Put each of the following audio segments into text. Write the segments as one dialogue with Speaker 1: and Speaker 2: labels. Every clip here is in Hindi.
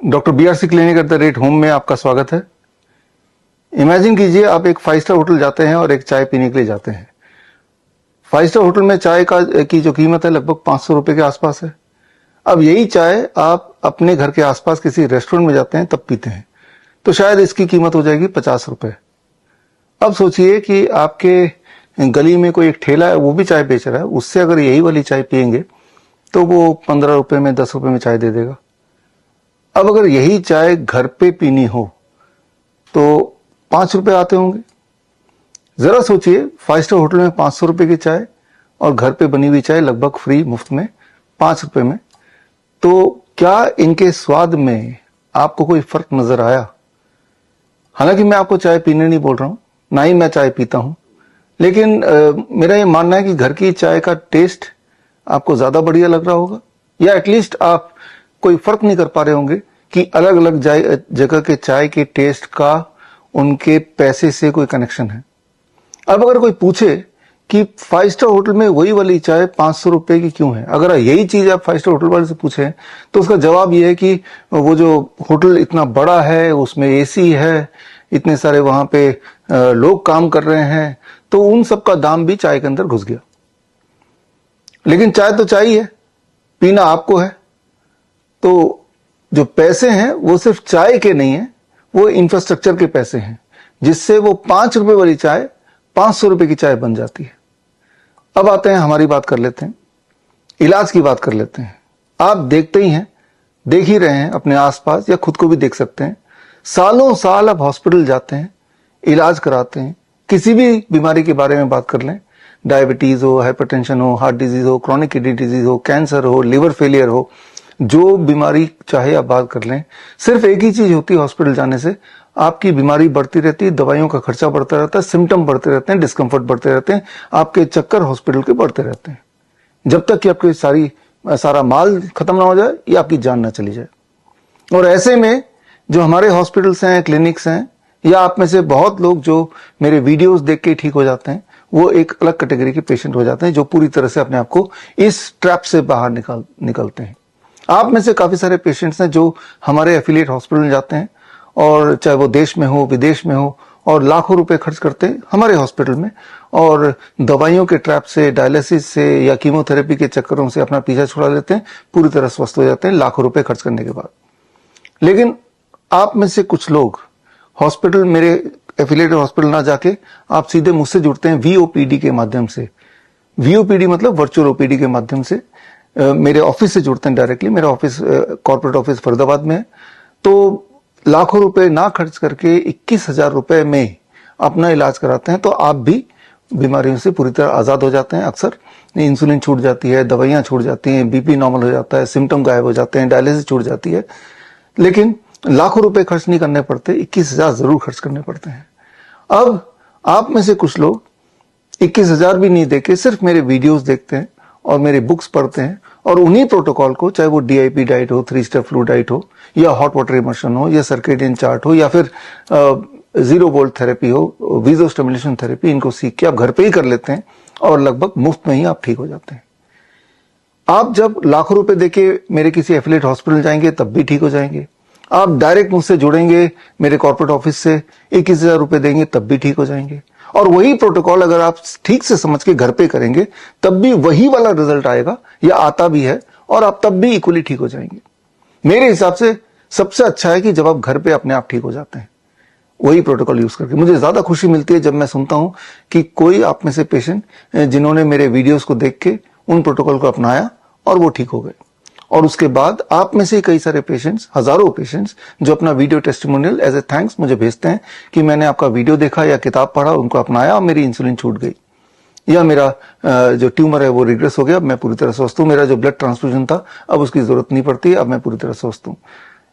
Speaker 1: Doctor BRC clinic at the rate home में आपका स्वागत है। इमेजिन कीजिए आप एक 5 स्टार होटल जाते हैं और एक चाय पीने के लिए जाते हैं। 5 स्टार होटल में चाय की जो कीमत है लगभग 500 रुपए के आसपास है। अब यही चाय आप अपने घर के आसपास किसी रेस्टोरेंट में जाते हैं तब पीते हैं तो शायद इसकी कीमत हो जाएगी 50 रुपए। अब सोचिए कि आपके गली में कोई एक ठेला है, वो भी चाय बेच रहा है, उससे अगर यही वाली चाय पियेंगे तो वो 15 रुपए में 10 रुपए में चाय दे देगा। अब अगर यही चाय घर पे पीनी हो तो 5 रुपए आते होंगे। जरा सोचिए 5 स्टार होटल में 500 रुपए की चाय और घर पे बनी हुई चाय लगभग फ्री मुफ्त में 5 रुपए में, तो क्या इनके स्वाद में आपको कोई फर्क नजर आया? हालांकि मैं आपको चाय पीने नहीं बोल रहा हूं, ना ही मैं चाय पीता हूं, लेकिन मेरा ये मानना है कि घर की चाय का टेस्ट आपको ज्यादा बढ़िया लग रहा होगा, या एटलीस्ट आप कोई फर्क नहीं कर पा रहे होंगे कि अलग अलग जगह के चाय के टेस्ट का उनके पैसे से कोई कनेक्शन है। अब अगर कोई पूछे कि 5 स्टार होटल में वही वाली चाय 500 रुपए की क्यों है, अगर यही चीज आप 5 स्टार होटल वाले से पूछे तो उसका जवाब यह है कि वो जो होटल इतना बड़ा है, उसमें AC है, इतने सारे वहां पे लोग काम कर रहे हैं, तो उन सब का दाम भी चाय के अंदर घुस गया। लेकिन चाय तो चाय ही है, पीना आपको है। तो जो पैसे हैं वो सिर्फ चाय के नहीं है, वो इंफ्रास्ट्रक्चर के पैसे हैं, जिससे वो 5 रुपए वाली चाय 500 रुपए की चाय बन जाती है। अब आते हैं, हमारी बात कर लेते हैं, इलाज की बात कर लेते हैं। आप देखते ही हैं, देख ही रहे हैं अपने आसपास, या खुद को भी देख सकते हैं, सालों साल आप हॉस्पिटल जाते हैं, इलाज कराते हैं, किसी भी बीमारी के बारे में बात कर लें, डायबिटीज हो, हाइपरटेंशन हो, हार्ट डिजीज हो, क्रॉनिक किडनी डिजीज हो, कैंसर हो, लिवर फेलियर हो, जो बीमारी चाहे आप बात कर लें, सिर्फ एक ही चीज होती है हॉस्पिटल जाने से, आपकी बीमारी बढ़ती रहती है, दवाइयों का खर्चा बढ़ता रहता है, सिम्टम बढ़ते रहते हैं, डिस्कम्फर्ट बढ़ते रहते हैं, आपके चक्कर हॉस्पिटल के बढ़ते रहते हैं, जब तक कि आपके सारा माल खत्म ना हो जाए या आपकी जान ना चली जाए। और ऐसे में जो हमारे हॉस्पिटल्स हैं, क्लिनिक्स हैं, या आप में से बहुत लोग जो मेरे वीडियोस देख के ठीक हो जाते हैं, वो एक अलग कैटेगरी के पेशेंट हो जाते हैं, जो पूरी तरह से अपने आप को इस ट्रैप से बाहर निकलते हैं। आप में से काफी सारे पेशेंट्स हैं जो हमारे एफिलिएट हॉस्पिटल में जाते हैं, और चाहे वो देश में हो, विदेश में हो, और लाखों रुपए खर्च करते हैं हमारे हॉस्पिटल में, और दवाइयों के ट्रैप से, डायलिसिस से या कीमोथेरेपी के चक्करों से अपना पीछा छुड़ा लेते हैं, पूरी तरह स्वस्थ हो जाते हैं लाखों रुपए खर्च करने के बाद। लेकिन आप में से कुछ लोग हॉस्पिटल, मेरे एफिलिएटेड हॉस्पिटल ना जाके आप सीधे मुझसे जुड़ते हैं VOPD के माध्यम से। VOPD मतलब वर्चुअल OPD के माध्यम से मेरे ऑफिस से जुड़ते हैं डायरेक्टली। मेरा ऑफिस कॉर्पोरेट ऑफिस फरीदाबाद में है। तो लाखों रुपए ना खर्च करके 21,000 रुपए में अपना इलाज कराते हैं, तो आप भी बीमारियों से पूरी तरह आजाद हो जाते हैं। अक्सर इंसुलिन छूट जाती है, दवाइयां छूट जाती हैं, BP नॉर्मल हो जाता है, सिम्टम गायब हो जाते हैं, डायलिसिस छूट जाती है। लेकिन लाखों रुपए खर्च नहीं करने पड़ते, 21,000 जरूर खर्च करने पड़ते हैं। अब आप में से कुछ लोग 21,000 भी नहीं देके सिर्फ मेरे वीडियोस देखते हैं और मेरे बुक्स पढ़ते हैं, और उन्हीं प्रोटोकॉल को, चाहे वो DIP डाइट हो, 3 स्टेप फ्लू डाइट हो, या हॉट वाटर इमर्शन हो, या सर्केडियन चार्ट हो, या फिर 0 वोल्ट थेरेपी हो, विजो स्टिमुलेशन थेरेपी, इनको सीख के आप घर पे ही कर लेते हैं और लगभग मुफ्त में ही आप ठीक हो जाते हैं। आप जब लाखों रुपए देके मेरे किसी एफिलिएट हॉस्पिटल जाएंगे तब भी ठीक हो जाएंगे। आप डायरेक्ट मुझसे जुड़ेंगे मेरे कॉर्पोरेट ऑफिस से, 21,000 रुपए देंगे तब भी ठीक हो जाएंगे। और वही प्रोटोकॉल अगर आप ठीक से समझ के घर पे करेंगे तब भी वही वाला रिजल्ट आएगा, या आता भी है, और आप तब भी इक्वली ठीक हो जाएंगे। मेरे हिसाब से सबसे अच्छा है कि जब आप घर पे अपने आप ठीक हो जाते हैं वही प्रोटोकॉल यूज करके। मुझे ज्यादा खुशी मिलती है जब मैं सुनता हूं कि कोई आप में से पेशेंट जिन्होंने मेरे वीडियोस को देख के उन प्रोटोकॉल को अपनाया और वो ठीक हो गए। और उसके बाद आप में से कई सारे पेशेंट्स, हजारों पेशेंट्स, जो अपना video testimonial as a thanks मुझे भेजते हैं कि मैंने आपका वीडियो देखा या किताब पढ़ा, उनको अपनाया और मेरी इंसुलिन छूट गई, या मेरा जो ट्यूमर है वो रिग्रेस हो गया, अब मैं पूरी तरह स्वस्थ हूं, मेरा जो ब्लड ट्रांसफ्यूजन था अब उसकी जरूरत नहीं पड़ती है, अब मैं पूरी तरह स्वस्थ हूं,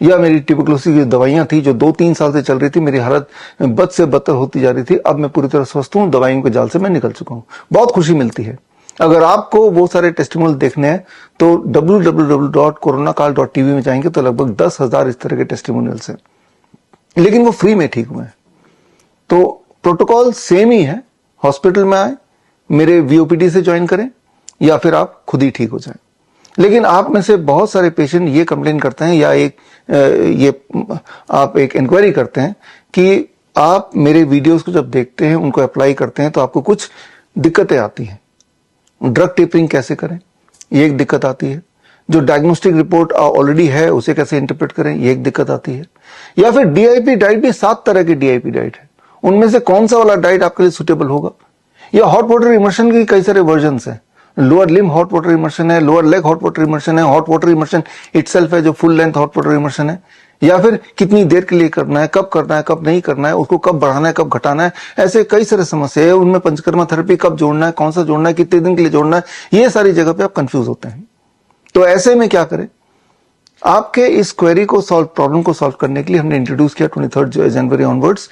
Speaker 1: या मेरी ट्यूबरकुलोसिस की दवाइयां थी जो 2-3 साल से चल रही थी, मेरी हालत बद से बदतर होती जा रही थी, अब मैं पूरी तरह स्वस्थ हूं, दवाइयों के जाल से मैं निकल चुका हूं। बहुत खुशी मिलती है। अगर आपको वो सारे टेस्टिमोनियल देखने हैं तो www.coronakal.tv में जाएंगे तो लगभग 10,000 इस तरह के टेस्टिमोनियल्स हैं, लेकिन वो फ्री में ठीक हुए हैं। तो प्रोटोकॉल सेम ही है। हॉस्पिटल में आए, मेरे VOPD से ज्वाइन करें, या फिर आप खुद ही ठीक हो जाएं। लेकिन आप में से बहुत सारे पेशेंट ये कंप्लेन करते हैं या आप एक इंक्वायरी करते हैं कि आप मेरे वीडियोस को जब देखते हैं, उनको अप्लाई करते हैं तो आपको कुछ दिक्कतें आती हैं। ड्रग टेपरिंग कैसे करें, ये एक दिक्कत आती है। जो डायग्नोस्टिक रिपोर्ट ऑलरेडी है उसे कैसे इंटरप्रेट करें, ये एक दिक्कत आती है। या फिर डीआईपी डाइट भी 7 तरह की डीआईपी डाइट है, उनमें से कौन सा वाला डाइट आपके लिए सुटेबल होगा। या हॉट वाटर इमर्शन के कई सारे वर्जन्स हैं। Lower limb hot water immersion है, lower leg hot water immersion है, हॉट वाटर इमर्शन इटसेल्फ है जो full length hot water immersion है। या फिर कितनी देर के लिए करना है, कब करना है, कब नहीं करना है, उसको कब बढ़ाना है, कब घटाना है, ऐसे कई सारे समस्या है। उनमें पंचकर्मा थेरेपी कब जोड़ना है, कौन सा जोड़ना है, कितने दिन के लिए जोड़ना है, ये सारी जगह पे आप कंफ्यूज होते हैं। तो ऐसे में क्या करें, आपके इस क्वेरी को प्रॉब्लम को सॉल्व करने के लिए हमने इंट्रोड्यूस किया 23 जनवरी onwards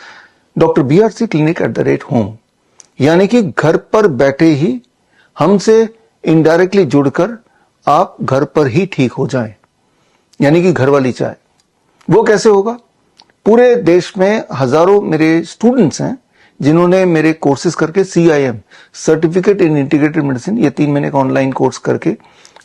Speaker 1: doctor BRC clinic @home, यानी कि घर पर बैठे ही हमसे इनडायरेक्टली जुड़कर आप घर पर ही ठीक हो जाएं, यानी कि घर वाली चाय। वो कैसे होगा, पूरे देश में हजारों मेरे स्टूडेंट्स हैं जिन्होंने मेरे कोर्सेज करके CIM certificate in integrated medicine, ये 3 महीने का ऑनलाइन कोर्स करके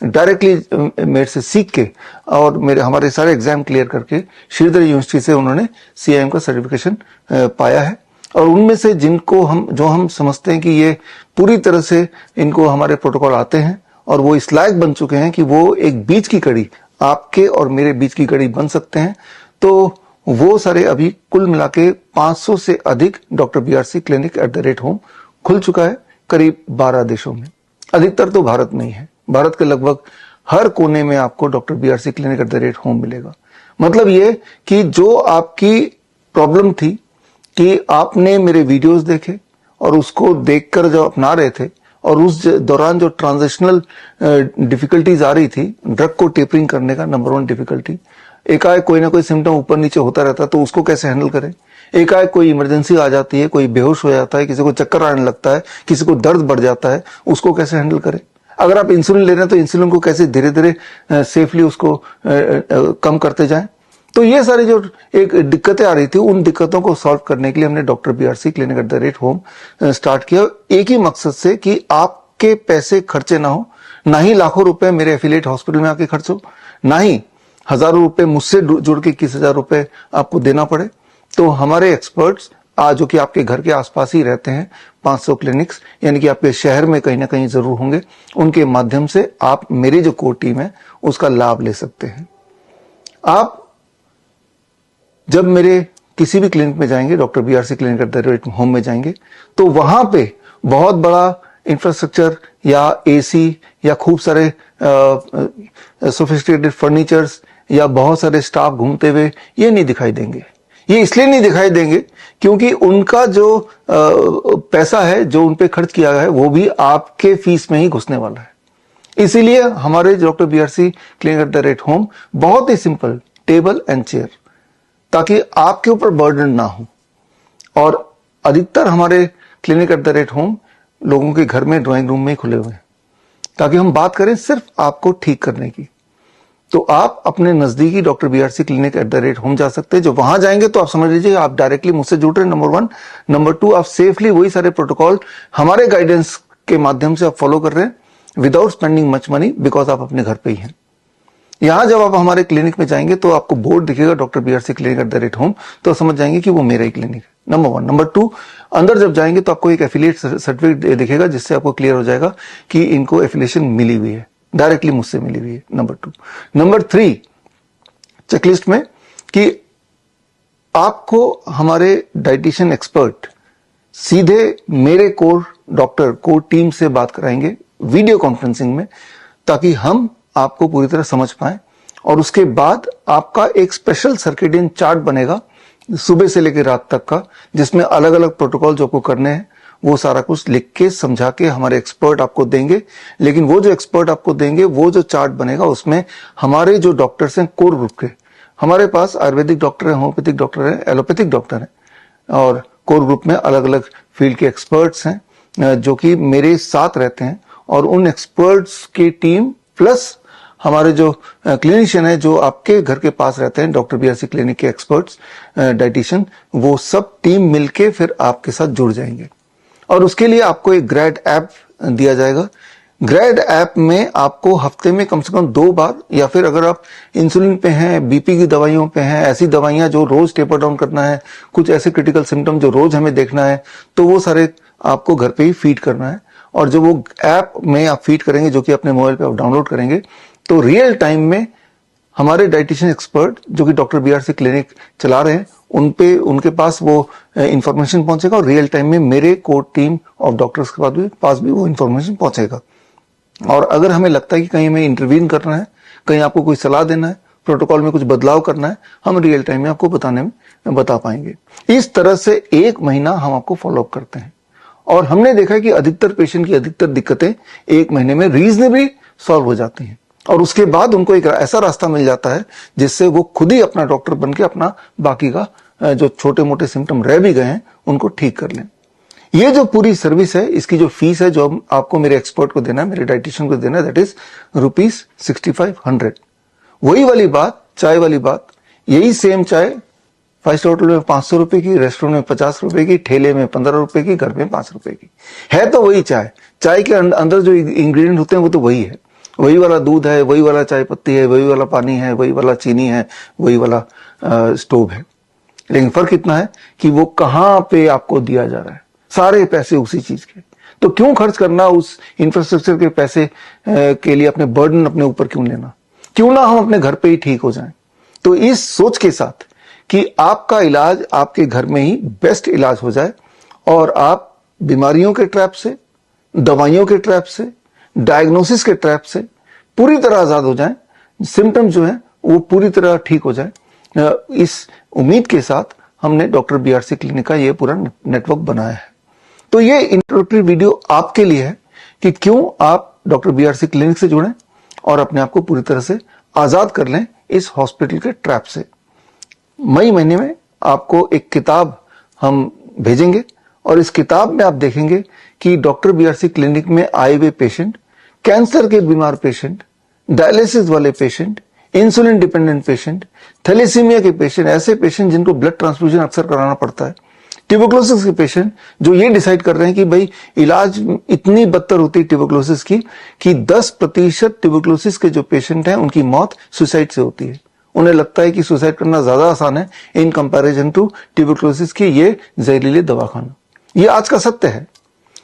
Speaker 1: डायरेक्टली मेरे से सीख के और हमारे सारे एग्जाम क्लियर करके श्रीधर यूनिवर्सिटी से उन्होंने CIM का सर्टिफिकेशन पाया है। और उनमें से जिनको हम समझते हैं कि ये पूरी तरह से इनको हमारे प्रोटोकॉल आते हैं और वो इस लायक बन चुके हैं कि वो एक बीच की कड़ी, आपके और मेरे बीच की कड़ी बन सकते हैं, तो वो सारे अभी कुल मिला के 500 से अधिक डॉक्टर BRC क्लिनिक @home खुल चुका है करीब 12 देशों में। अधिकतर तो भारत में ही है। भारत के लगभग हर कोने में आपको डॉक्टर BRC क्लिनिक @home मिलेगा। मतलब ये कि जो आपकी प्रॉब्लम थी कि आपने मेरे वीडियोस देखे और उसको देखकर जब अपना रहे थे और उस दौरान जो ट्रांजिशनल डिफिकल्टीज आ रही थी, ड्रग को टेपरिंग करने का नंबर 1 डिफिकल्टी, एकाएक कोई ना कोई सिम्टम ऊपर नीचे होता रहता तो उसको कैसे हैंडल करें। एकाएक कोई इमरजेंसी आ जाती है, कोई बेहोश हो जाता है, किसी को चक्कर आने लगता है, किसी को दर्द बढ़ जाता है, उसको कैसे हैंडल करें। अगर आप इंसुलिन ले रहे हैं तो इंसुलिन को कैसे धीरे धीरे सेफली उसको कम करते जाएं। तो ये सारी जो एक दिक्कतें आ रही थी, उन दिक्कतों को सॉल्व करने के लिए हमने doctor BRC clinic @home start किया, एक ही मकसद से कि आपके पैसे खर्चे ना हो, ना ही लाखों रुपए मेरे एफिलिएट हॉस्पिटल में आके खर्च हो, ना ही हजारों रुपए मुझसे जुड़ के 21,000 रुपए आपको देना पड़े। तो हमारे एक्सपर्ट्स आज जो कि आपके घर के आसपास ही रहते हैं, 500 क्लिनिक्स, यानी कि आपके शहर में कहीं ना कहीं जरूर होंगे, उनके माध्यम से आप मेरी जो कोर टीम है उसका लाभ ले सकते हैं। आप जब मेरे किसी भी क्लिनिक में जाएंगे, डॉक्टर BRC क्लिनिक @home में जाएंगे, तो वहां पे बहुत बड़ा इंफ्रास्ट्रक्चर या AC या खूब सारे सोफिस्टिकेटेड फर्नीचर्स या बहुत सारे स्टाफ घूमते हुए ये नहीं दिखाई देंगे। ये इसलिए नहीं दिखाई देंगे क्योंकि उनका जो पैसा है जो उन पे खर्च किया गया है वो भी आपके फीस में ही घुसने वाला है। इसीलिए हमारे डॉक्टर BRC क्लिनिक @home बहुत ही सिंपल, टेबल एंड चेयर, ताकि आपके ऊपर बर्डन ना हो। और अधिकतर हमारे क्लिनिक @home लोगों के घर में ड्राइंग रूम में ही खुले हुए हैं, ताकि हम बात करें सिर्फ आपको ठीक करने की। तो आप अपने नजदीकी डॉक्टर BRC क्लिनिक @home जा सकते हैं। जो वहां जाएंगे तो आप समझ लीजिए आप डायरेक्टली मुझसे जुड़ रहे हैं, नंबर 1। नंबर 2, आप सेफली वही सारे प्रोटोकॉल हमारे गाइडेंस के माध्यम से आप फॉलो कर रहे हैं without spending much money, because आप अपने घर पे ही हैं। यहां जब आप हमारे क्लिनिक में जाएंगे तो आपको बोर्ड दिखेगा डॉक्टर BRC क्लिनिक @home, तो समझ जाएंगे कि वो मेरा ही क्लिनिक है, नंबर 1। नंबर 2, अंदर जब जाएंगे तो आपको एक एफिलिएट सर्टिफिकेट दिखेगा जिससे आपको क्लियर हो जाएगा कि इनको एफिलिएशन मिली हुई है, डायरेक्टली मुझसे मिली हुई है, नंबर 2। नंबर 3, चेकलिस्ट में कि आपको हमारे डाइटिशियन एक्सपर्ट सीधे मेरे कोर टीम से बात कराएंगे वीडियो कॉन्फ्रेंसिंग में, ताकि हम आपको पूरी तरह समझ पाए। और उसके बाद आपका एक स्पेशल सर्केडियन चार्ट बनेगा सुबह से लेकर रात तक का, जिसमें अलग अलग प्रोटोकॉल जो आपको करने हैं वो सारा कुछ लिख के समझा के हमारे एक्सपर्ट आपको देंगे। लेकिन वो जो एक्सपर्ट आपको देंगे, वो जो चार्ट बनेगा उसमें हमारे जो डॉक्टर्स हैं कोर ग्रुप के, हमारे पास आयुर्वेदिक डॉक्टर है, होम्योपैथिक डॉक्टर है, एलोपैथिक डॉक्टर है, और कोर ग्रुप में अलग अलग फील्ड के एक्सपर्ट्स हैं जो कि मेरे साथ रहते हैं। और उन एक्सपर्ट्स की टीम प्लस हमारे जो क्लिनिशियन है जो आपके घर के पास रहते हैं, डॉक्टर BRC क्लिनिक के एक्सपर्ट्स डाइटिशियन, वो सब टीम मिलके फिर आपके साथ जुड़ जाएंगे। और उसके लिए आपको एक ग्रैड ऐप दिया जाएगा ग्रैड ऐप में आपको हफ्ते में कम से कम 2 बार, या फिर अगर आप इंसुलिन पे हैं, बीपी की दवाइयों पे हैं, ऐसी दवाइयां जो रोज टेपर डाउन करना है, कुछ ऐसे क्रिटिकल सिम्टम जो रोज हमें देखना है, तो वो सारे आपको घर पे ही फीड करना है। और जो वो ऐप में आप फीड करेंगे, जो कि अपने मोबाइल पे आप डाउनलोड करेंगे, तो रियल टाइम में हमारे डाइटिशियन एक्सपर्ट जो कि डॉक्टर बीआरसी क्लिनिक चला रहे हैं, उनके पास वो इंफॉर्मेशन पहुंचेगा, और रियल टाइम में मेरे कोर टीम ऑफ डॉक्टर्स के पास भी वो इंफॉर्मेशन पहुंचेगा। और अगर हमें लगता है कि कहीं हमें इंटरवीन करना है, कहीं आपको कोई सलाह देना है, प्रोटोकॉल में कुछ बदलाव करना है, हम रियल टाइम में आपको बता पाएंगे। इस तरह से 1 महीना हम आपको फॉलोअप करते हैं, और हमने देखा है कि अधिकतर पेशेंट की अधिकतर दिक्कतें 1 महीने में रीजनेबली सॉल्व हो जाती हैं, और उसके बाद उनको एक ऐसा रास्ता मिल जाता है जिससे वो खुद ही अपना डॉक्टर बन के अपना बाकी का जो छोटे मोटे सिम्टम रह भी गए हैं उनको ठीक कर लें। ये जो पूरी सर्विस है, इसकी जो फीस है जो आपको मेरे एक्सपर्ट को देना है, मेरे डाइटिशियन को देना है, दैट इज ₹6500। वही वाली बात, चाय वाली बात, यही सेम चाय 5 स्टार होटल में 500 रुपए की, रेस्टोरेंट में 50 रुपए की, ठेले में 15 रुपए की, घर में 5 रुपए की है। तो वही चाय के अंदर जो इंग्रेडिएंट होते हैं वो तो वही है, वही वाला दूध है, वही वाला चाय पत्ती है, वही वाला पानी है, वही वाला चीनी है, वही वाला स्टोव है। लेकिन फर्क इतना है कि वो कहां पे आपको दिया जा रहा है, सारे पैसे उसी चीज के। तो क्यों खर्च करना उस इंफ्रास्ट्रक्चर के पैसे के लिए, अपने बर्डन अपने ऊपर क्यों लेना, क्यों ना हम अपने घर पे ही ठीक हो जाएं। तो इस सोच के साथ कि आपका इलाज आपके घर में ही बेस्ट इलाज हो जाए, और आप बीमारियों के ट्रैप से, दवाइयों के ट्रैप से, डायग्नोसिस के ट्रैप से पूरी तरह आजाद हो जाएं, सिम्टम्स जो हैं वो पूरी तरह ठीक हो जाए, इस उम्मीद के साथ हमने डॉक्टर बीआरसी क्लिनिक का ये पूरा नेटवर्क बनाया है। तो ये इंट्रोडक्टरी वीडियो आपके लिए है कि क्यों आप डॉक्टर बीआरसी क्लिनिक से जुड़ें और अपने आप को पूरी तरह से आजाद कर लें इस हॉस्पिटल के ट्रैप से। मई महीने में आपको एक किताब हम भेजेंगे, और इस किताब में आप देखेंगे कि डॉक्टर बीआरसी क्लिनिक में आए हुए पेशेंट, कैंसर के बीमार पेशेंट, डायलिसिस वाले patient, insulin dependent patient, thalassemia के पेशेंट, ऐसे पेशेंट जिनको ब्लड ट्रांसफ्यूजन अक्सर कराना पड़ता है, ट्यूबरकुलोसिस के पेशेंट जो ये डिसाइड कर रहे हैं कि भाई इलाज इतनी बदतर होती है ट्यूबरकुलोसिस की कि 10% ट्यूबरकुलोसिस के जो पेशेंट हैं उनकी मौत सुसाइड से होती है। उन्हें लगता है कि सुसाइड करना ज्यादा आसान है इन कंपैरिजन टू ट्यूबरकुलोसिस की ये जहरीले दवा खाना। ये आज का सत्य है।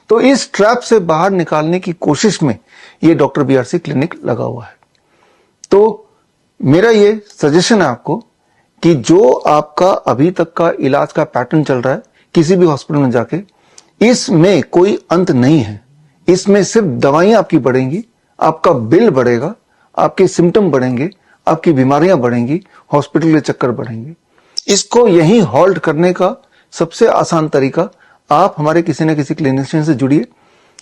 Speaker 1: तो इस ट्रैप से बाहर निकालने की कोशिश में ये डॉक्टर बीआरसी क्लिनिक लगा हुआ है। तो मेरा ये सजेशन है आपको कि जो आपका अभी तक का इलाज का पैटर्न चल रहा है किसी भी हॉस्पिटल में जाके, इसमें कोई अंत नहीं है। इसमें सिर्फ दवाइयां आपकी बढ़ेंगी, आपका बिल बढ़ेगा, आपके सिम्टम बढ़ेंगे, आपकी बीमारियां बढ़ेंगी, हॉस्पिटल के चक्कर बढ़ेंगे। इसको यहीं हॉल्ट करने का सबसे आसान तरीका, आप हमारे किसी न किसी क्लिनिशियन से जुड़िए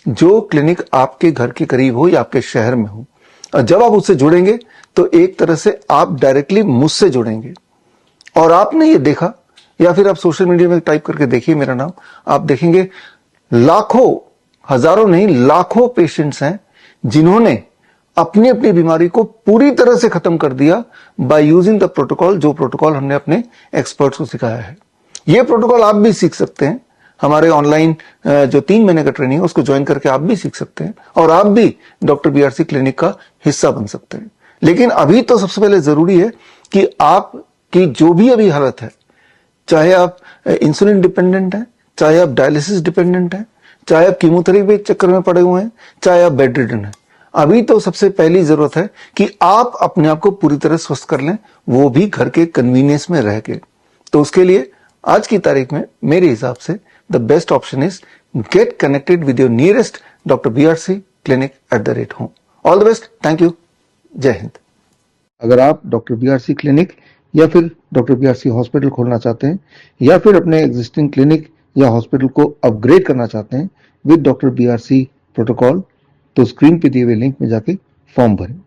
Speaker 1: जो क्लिनिक आपके घर के करीब हो या आपके शहर में हो। और जब आप उससे जुड़ेंगे तो एक तरह से आप डायरेक्टली मुझसे जुड़ेंगे। और आपने ये देखा, या फिर आप सोशल मीडिया में टाइप करके देखिए मेरा नाम, आप देखेंगे लाखों, हजारों नहीं लाखों पेशेंट्स हैं जिन्होंने अपनी अपनी बीमारी को पूरी तरह से खत्म कर दिया बाय यूजिंग द प्रोटोकॉल, जो प्रोटोकॉल हमने अपने एक्सपर्ट्स को सिखाया है। ये प्रोटोकॉल आप भी सीख सकते हैं। हमारे ऑनलाइन जो 3 महीने का ट्रेनिंग है उसको ज्वाइन करके आप भी सीख सकते हैं, और आप भी डॉक्टर बीआरसी क्लिनिक का हिस्सा बन सकते हैं। लेकिन अभी तो सबसे पहले जरूरी है कि आपकी जो भी अभी हालत है, चाहे आप इंसुलिन डिपेंडेंट हैं, चाहे आप डायलिसिस डिपेंडेंट हैं, चाहे आप कीमोथेरेपी के चक्कर में पड़े हुए हैं, चाहे आप बेड रिडन हैं, अभी तो सबसे पहली जरूरत है कि आप अपने आप को पूरी तरह स्वस्थ कर लें, वो भी घर के कन्वीनियंस में रह के। तो उसके लिए आज की तारीख में मेरे हिसाब से the best option is get connected with your nearest doctor BRC clinic @home। All the best, thank you, जय हिंद। अगर आप डॉक्टर बीआरसी क्लिनिक या फिर डॉक्टर बीआरसी हॉस्पिटल खोलना चाहते हैं, या फिर अपने एग्जिस्टिंग क्लिनिक या हॉस्पिटल को अपग्रेड करना चाहते हैं विद डॉक्टर बीआरसी प्रोटोकॉल, तो स्क्रीन पे दिए हुए लिंक में जाके फॉर्म भरें।